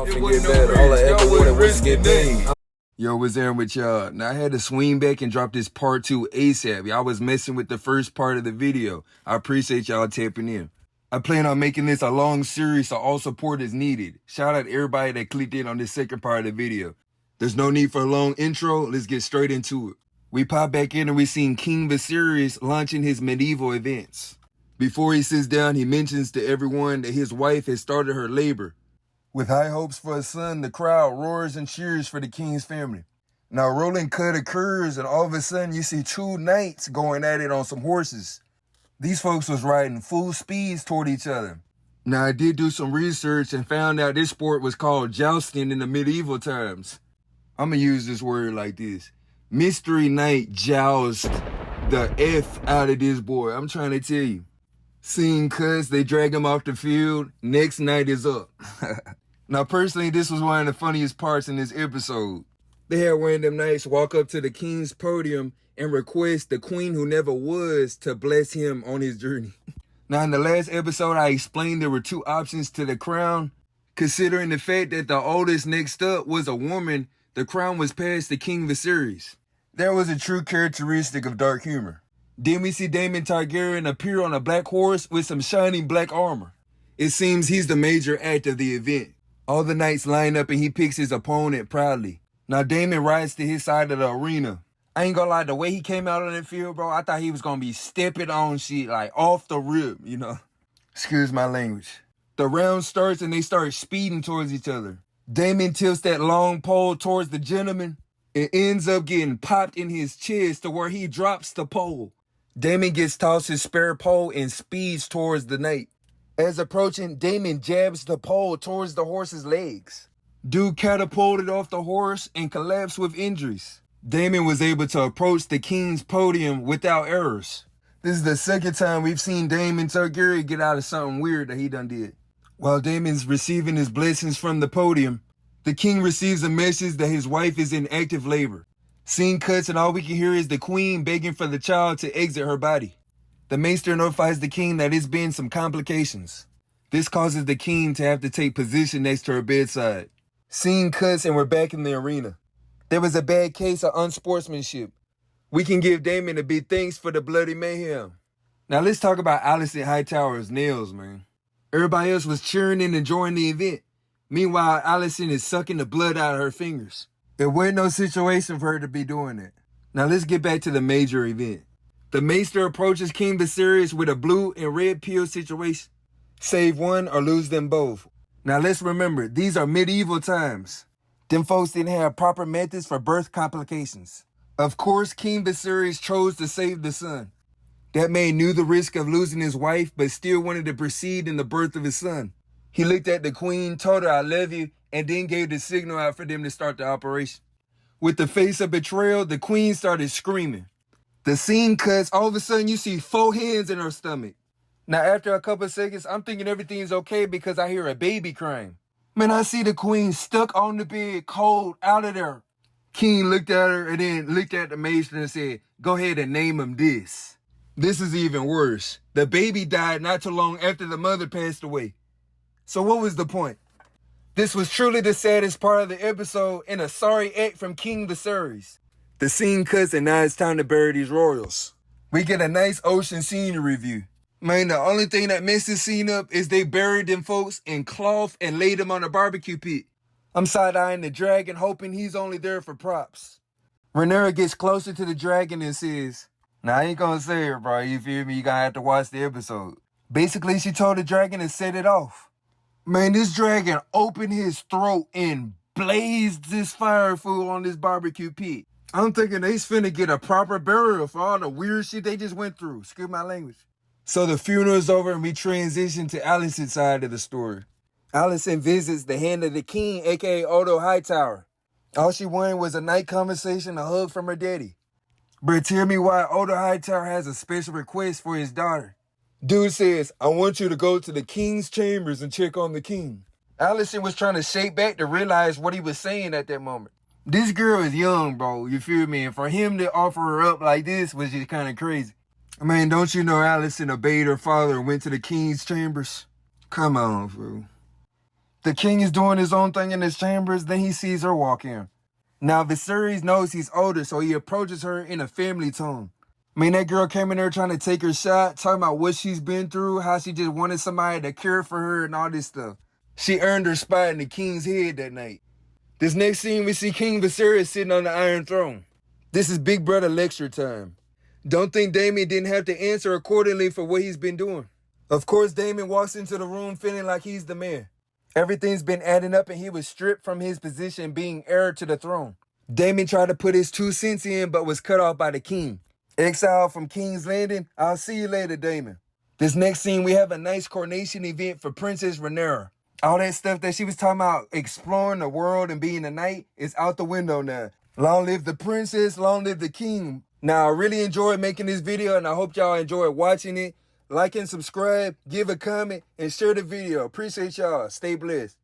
off and get better. All I ever wanted was to get paid. Yo, what's there with y'all? Now, I had to swing back and drop this part 2 ASAP. Y'all was messing with the first part of the video. I appreciate y'all tapping in. I plan on making this a long series, so all support is needed. Shout out to everybody that clicked in on this second part of the video. There's no need for a long intro. Let's get straight into it. We pop back in and we seen King Viserys launching his medieval events. Before he sits down, he mentions to everyone that his wife has started her labor. With high hopes for a son, the crowd roars and cheers for the king's family. Now, a rolling cut occurs, and all of a sudden, you see 2 knights going at it on some horses. These folks was riding full speeds toward each other. Now, I did do some research and found out this sport was called jousting in the medieval times. I'm going to use this word like this. Mystery Knight joust the F out of this boy. I'm trying to tell you. Scene cuts, they drag him off the field. Next night is up. Now, personally, this was one of the funniest parts in this episode. They had one of them knights walk up to the king's podium and request the queen who never was to bless him on his journey. Now, in the last episode, I explained there were 2 options to the crown. Considering the fact that the oldest next up was a woman, the crown was passed to King Viserys. That was a true characteristic of dark humor. Then we see Daemon Targaryen appear on a black horse with some shining black armor. It seems he's the major act of the event. All the knights line up and he picks his opponent proudly. Now Daemon rides to his side of the arena. I ain't gonna lie, the way he came out on the field, bro, I thought he was gonna be stepping on shit, like off the rip, you know? Excuse my language. The round starts and they start speeding towards each other. Daemon tilts that long pole towards the gentleman and ends up getting popped in his chest to where he drops the pole. Daemon gets tossed his spare pole and speeds towards the knight. As approaching, Daemon jabs the pole towards the horse's legs. Dude catapulted off the horse and collapsed with injuries. Daemon was able to approach the king's podium without errors. This is the second time we've seen Daemon Targaryen get out of something weird that he done did. While Daemon's receiving his blessings from the podium, the king receives a message that his wife is in active labor. Scene cuts and all we can hear is the queen begging for the child to exit her body. The maester notifies the king that it's been some complications. This causes the king to have to take position next to her bedside. Scene cuts and we're back in the arena. There was a bad case of unsportsmanship. We can give Daemon a big thanks for the bloody mayhem. Now let's talk about Alicent Hightower's nails, man. Everybody else was cheering and enjoying the event. Meanwhile, Alicent is sucking the blood out of her fingers. There wasn't no situation for her to be doing it. Now let's get back to the major event. The maester approaches King Viserys with a blue and red pill situation. Save one or lose them both. Now let's remember, these are medieval times. Them folks didn't have proper methods for birth complications. Of course, King Viserys chose to save the son. That man knew the risk of losing his wife, but still wanted to proceed in the birth of his son. He looked at the queen, told her, "I love you," and then gave the signal out for them to start the operation. With the face of betrayal, the queen started screaming. The scene cuts, all of a sudden you see 4 hands in her stomach. Now after a couple of seconds, I'm thinking everything's okay because I hear a baby crying. Man, I see the queen stuck on the bed, cold, out of there. King looked at her and then looked at the maester and said, "Go ahead and name him this." This is even worse. The baby died not too long after the mother passed away. So what was the point? This was truly the saddest part of the episode and a sorry act from King Viserys. The scene cuts and now it's time to bury these royals. We get a nice ocean scenery view. Man, the only thing that messed this scene up is they buried them folks in cloth and laid them on a barbecue pit. I'm side-eyeing the dragon, hoping he's only there for props. Rhaenyra gets closer to the dragon and says, "Now I ain't gonna say it, bro, you feel me? You gotta have to watch the episode." Basically, she told the dragon to set it off. Man, this dragon opened his throat and blazed this fire food on this barbecue pit. I'm thinking they's finna get a proper burial for all the weird shit they just went through. Excuse my language. So the funeral is over and we transition to Alicent's side of the story. Alicent visits the hand of the king, aka Otto Hightower. All she wanted was a night conversation, a hug from her daddy. But tell me why Otto Hightower has a special request for his daughter. Dude says, "I want you to go to the king's chambers and check on the king." Alicent was trying to shake back to realize what he was saying at that moment. This girl is young, bro, you feel me? And for him to offer her up like this was just kind of crazy. I mean, don't you know Alicent obeyed her father and went to the king's chambers? Come on, fool. The king is doing his own thing in his chambers, then he sees her walk in. Now Viserys knows he's older, so he approaches her in a family tone. Man, that girl came in there trying to take her shot, talking about what she's been through, how she just wanted somebody to care for her and all this stuff. She earned her spot in the king's head that night. This next scene, we see King Viserys sitting on the Iron Throne. This is Big Brother lecture time. Don't think Daemon didn't have to answer accordingly for what he's been doing. Of course, Daemon walks into the room feeling like he's the man. Everything's been adding up and he was stripped from his position being heir to the throne. Daemon tried to put his 2 cents in but was cut off by the king. Exiled from King's Landing, I'll see you later, Daemon. This next scene, we have a nice coronation event for Princess Rhaenyra. All that stuff that she was talking about, exploring the world and being a knight, is out the window now. Long live the princess, long live the king. Now, I really enjoyed making this video and I hope y'all enjoyed watching it. Like and subscribe, give a comment, and share the video. Appreciate y'all. Stay blessed.